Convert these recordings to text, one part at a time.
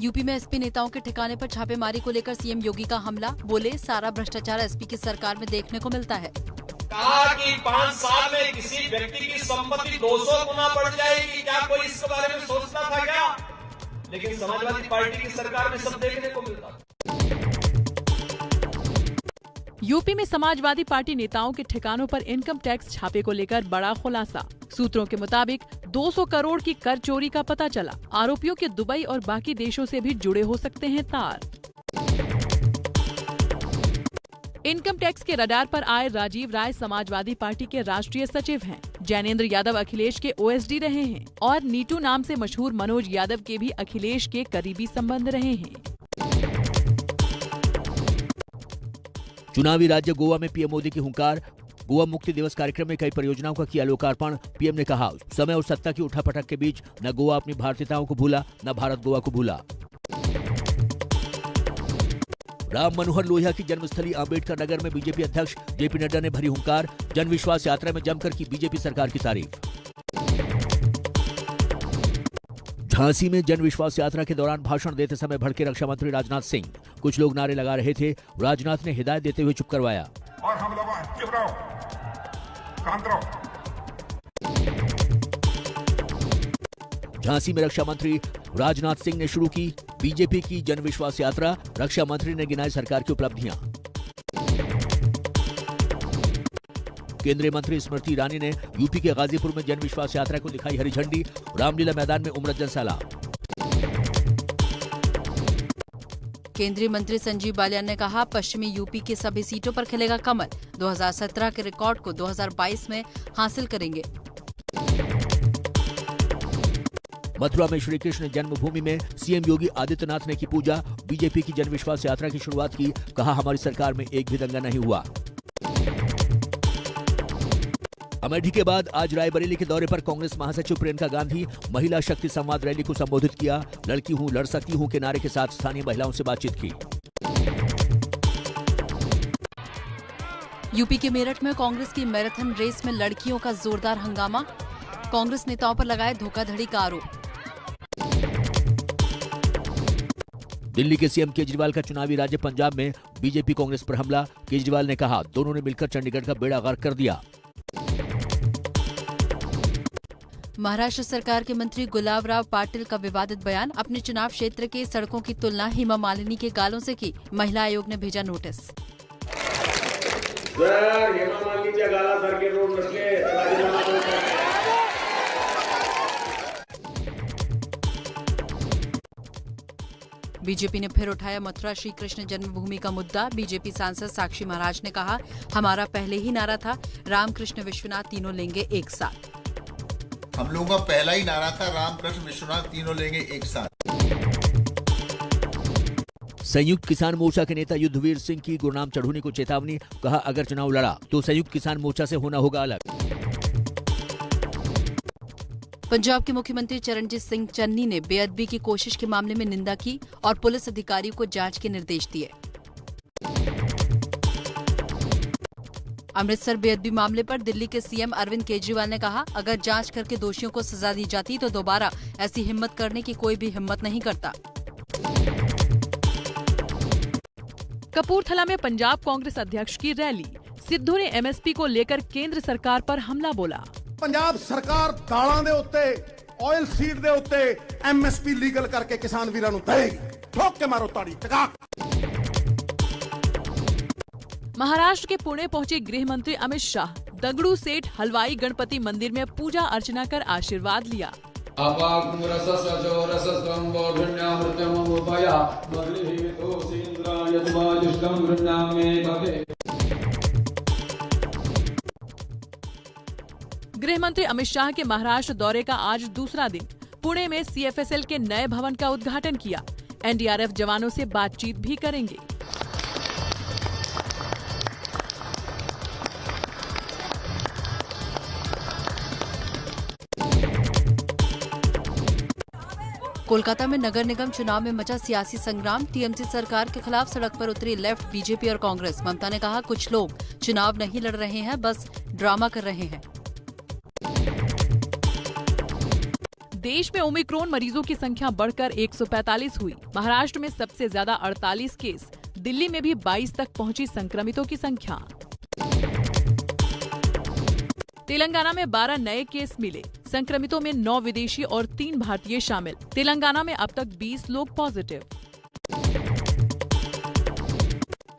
UP में SP नेताओं के ठिकाने पर छापेमारी को लेकर सीएम योगी का हमला, बोले सारा भ्रष्टाचार एसपी की सरकार में देखने को मिलता है। कहा कि 5 साल में किसी व्यक्ति की संपत्ति 200 गुना बढ़ जाएगी, क्या कोई इसके बारे में सोचता था क्या? लेकिन समाजवादी पार्टी की सरकार में सब देखने को मिलता। यूपी में समाजवादी पार्टी नेताओं के ठिकानों पर इनकम टैक्स छापे को लेकर बड़ा खुलासा। सूत्रों के मुताबिक 200 करोड़ की कर चोरी का पता चला। आरोपियों के दुबई और बाकी देशों से भी जुड़े हो सकते हैं तार। इनकम टैक्स के रडार पर आए राजीव राय समाजवादी पार्टी के राष्ट्रीय सचिव हैं। जैनेंद्र यादव अखिलेश के ओएसडी रहे हैं और नीटू नाम से मशहूर मनोज यादव के भी अखिलेश के करीबी संबंध रहे हैं। चुनावी राज्य गोवा में पीएम मोदी की हुंकार। गोवा मुक्ति दिवस कार्यक्रम में कई परियोजनाओं का किया लोकार्पण। पीएम ने कहा, समय और सत्ता की उठापटक के बीच न गोवा अपनी भारतीयताओं को भूला, न भारत गोवा को भूला। राम मनोहर लोहिया की जन्मस्थली अंबेडकर नगर में बीजेपी अध्यक्ष जेपी नड्डा ने भरी हुंकार। जन विश्वास यात्रा में जमकर की बीजेपी सरकार की तारीफ। झांसी में जन विश्वास यात्रा के दौरान भाषण देते समय भड़के रक्षा मंत्री राजनाथ सिंह। कुछ लोग नारे लगा रहे थे। राजनाथ ने हिदायत देते हुए चुप करवाया। और हम लोग चुप रहो, शांत रहो। झांसी में रक्षा मंत्री राजनाथ सिंह ने शुरू की बीजेपी की जन विश्वास यात्रा। रक्षा मंत्री ने गिनाई सरकार की उपलब्धियां। केंद्रीय मंत्री स्मृति ईरानी ने यूपी के गाजीपुर में जन विश्वास यात्रा को दिखाई हरी झंडी। रामलीला मैदान में उमड़ा जनसैलाब। केंद्रीय मंत्री संजीव बालियान ने कहा, पश्चिमी यूपी की सभी सीटों पर खिलेगा कमल। 2017 के रिकॉर्ड को 2022 में हासिल करेंगे। मथुरा में श्री कृष्ण जन्मभूमि में सीएम योगी आदित्यनाथ ने की पूजा। बीजेपी की जन विश्वास यात्रा की शुरुआत की। कहा, हमारी सरकार में एक भी दंगा नहीं हुआ। अमेठी के बाद आज रायबरेली के दौरे पर कांग्रेस महासचिव प्रियंका गांधी महिला शक्ति संवाद रैली को संबोधित किया। लड़की हूं, लड़ सकती हूं के नारे के साथ स्थानीय महिलाओं से बातचीत की। यूपी के मेरठ में कांग्रेस की मैराथन रेस में लड़कियों का जोरदार हंगामा। कांग्रेस नेताओं पर लगाए धोखाधड़ी का आरोप। दिल्ली के सीएम केजरीवाल का चुनावी राज्य पंजाब में बीजेपी कांग्रेस पर हमला। केजरीवाल ने कहा, दोनों ने मिलकर चंडीगढ़ का बेड़ा गर्क कर दिया। महाराष्ट्र सरकार के मंत्री गुलाबराव पाटिल का विवादित बयान। अपने चुनाव क्षेत्र के सड़कों की तुलना हेमा मालिनी के गालों से की। महिला आयोग ने भेजा नोटिस। बीजेपी ने फिर उठाया मथुरा श्री कृष्ण जन्मभूमि का मुद्दा। बीजेपी सांसद साक्षी महाराज ने कहा, हमारा पहले ही नारा था, रामकृष्ण विश्वनाथ तीनों लेंगे एक साथ। हम लोगों का पहला ही नारा था, रामकृष्ण विश्वनाथ तीनों लेंगे एक साथ। संयुक्त किसान मोर्चा के नेता युद्धवीर सिंह की गुरनाम चढ़ूनी को चेतावनी। कहा, अगर चुनाव लड़ा तो संयुक्त किसान मोर्चा से होना होगा अलग। पंजाब के मुख्यमंत्री चरणजीत सिंह चन्नी ने बेअदबी की कोशिश के मामले में निंदा की और पुलिस अधिकारियों को जांच के निर्देश दिए। अमृतसर बेअदबी मामले पर दिल्ली के सीएम अरविंद केजरीवाल ने कहा, अगर जांच करके दोषियों को सजा दी जाती तो दोबारा ऐसी हिम्मत करने की कोई भी हिम्मत नहीं करता। कपूरथला में पंजाब कांग्रेस अध्यक्ष की रैली। सिद्धू ने एमएसपी को लेकर केंद्र सरकार पर हमला बोला। पंजाब सरकार दालों के उत्ते, ऑयल सीड के उत्ते एमएसपी लीगल करके किसान वीरां नूं देगी। ठोक के मारो ताड़ी चका। महाराष्ट्र के पुणे पहुंचे गृह मंत्री अमित शाह। दगड़ू सेठ हलवाई गणपति मंदिर में पूजा अर्चना कर आशीर्वाद लिया। गृह मंत्री अमित शाह के महाराष्ट्र दौरे का आज दूसरा दिन। पुणे में सीएफएसएल के नए भवन का उद्घाटन किया। एनडीआरएफ जवानों से बातचीत भी करेंगे। कोलकाता में नगर निगम चुनाव में मचा सियासी संग्राम। टीएमसी सरकार के खिलाफ सड़क पर उतरी लेफ्ट, बीजेपी और कांग्रेस। ममता ने कहा, कुछ लोग चुनाव नहीं लड़ रहे हैं, बस ड्रामा कर रहे हैं। देश में ओमिक्रॉन मरीजों की संख्या बढ़कर 145 हुई। महाराष्ट्र में सबसे ज्यादा 48 केस, दिल्ली में भी 22 तक पहुंची संक्रमितों की संख्या। तेलंगाना में 12 नए केस मिले। संक्रमितों में 9 विदेशी और 3 भारतीय शामिल। तेलंगाना में अब तक 20 लोग पॉजिटिव।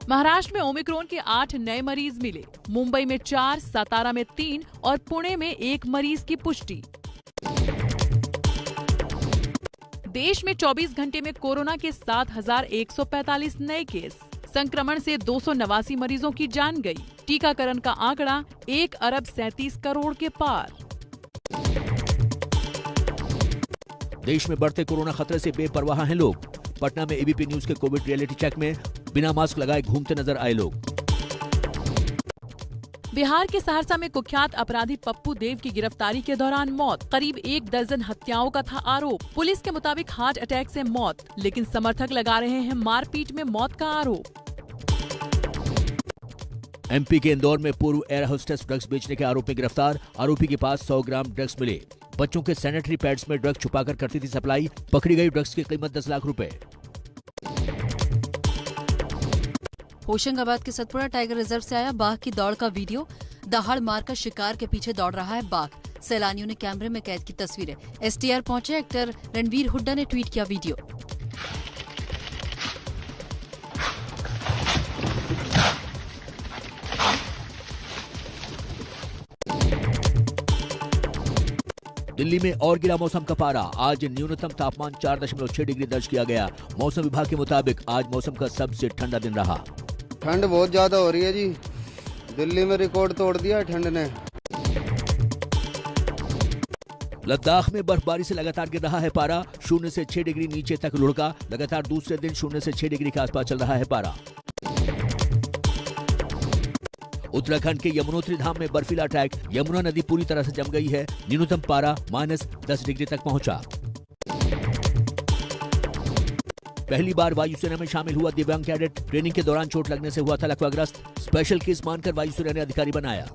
महाराष्ट्र में ओमिक्रॉन के 8 नए मरीज मिले। मुंबई में 4, सातारा में 3 और पुणे में 1 मरीज की पुष्टि। देश में 24 घंटे में कोरोना के 7,145 नए केस। संक्रमण से 289 मरीजों की जान गई। टीकाकरण का आंकड़ा 1 अरब 37 करोड़ के पार। देश में बढ़ते कोरोना खतरे से बेपरवाह हैं लोग। पटना में एबीपी न्यूज के कोविड रियलिटी चेक में बिना मास्क लगाए घूमते नजर आए लोग। बिहार के सहरसा में कुख्यात अपराधी पप्पू देव की गिरफ्तारी के दौरान मौत। करीब 1 दर्जन हत्याओं का था आरोप। पुलिस के मुताबिक हार्ट अटैक से मौत, लेकिन समर्थक लगा रहे हैं मारपीट में मौत का आरोप। एमपी के इंदौर में पूर्व एयर होस्टेस ड्रग्स बेचने के आरोप में गिरफ्तार। आरोपी के पास 100 ग्राम ड्रग्स मिले। बच्चों के सैनिटरी पैड्स में ड्रग्स छुपाकर करती थी सप्लाई। पकड़ी गई ड्रग्स की कीमत 10 लाख रुपए। होशंगाबाद के सतपुड़ा टाइगर रिजर्व से आया बाघ की दौड़ का वीडियो। दहाड़ मारकर शिकार के पीछे दौड़ रहा है बाघ। सैलानियों ने कैमरे में कैद की तस्वीरें। एसटीआर पहुंचे एक्टर रणवीर हुड्डा ने ट्वीट किया वीडियो। दिल्ली में और गिरा मौसम का पारा। आज न्यूनतम तापमान 4.6 डिग्री दर्ज किया गया। मौसम विभाग के मुताबिक आज मौसम का सबसे ठंडा दिन रहा। ठंड बहुत ज्यादा हो रही है जी। दिल्ली में रिकॉर्ड तोड़ दिया ठंड ने। लद्दाख में बर्फबारी से लगातार गिर रहा है पारा। 0 से 6 डिग्री नीचे तक लुढ़का। लगातार दूसरे दिन 0 से 6 डिग्री के आसपास चल रहा है पारा। उत्तराखंड के यमुनोत्री धाम में बर्फीला ट्रैक। यमुना नदी पूरी तरह से जम गई है। न्यूनतम पारा -10 डिग्री तक पहुंचा। पहली बार वायुसेना में शामिल हुआ दिव्यांग कैडेट। ट्रेनिंग के दौरान चोट लगने से हुआ था लकवाग्रस्त। स्पेशल केस मानकर वायुसेना ने अधिकारी बनाया।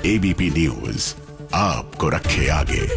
एबीपी न्यूज आपको रखे आगे।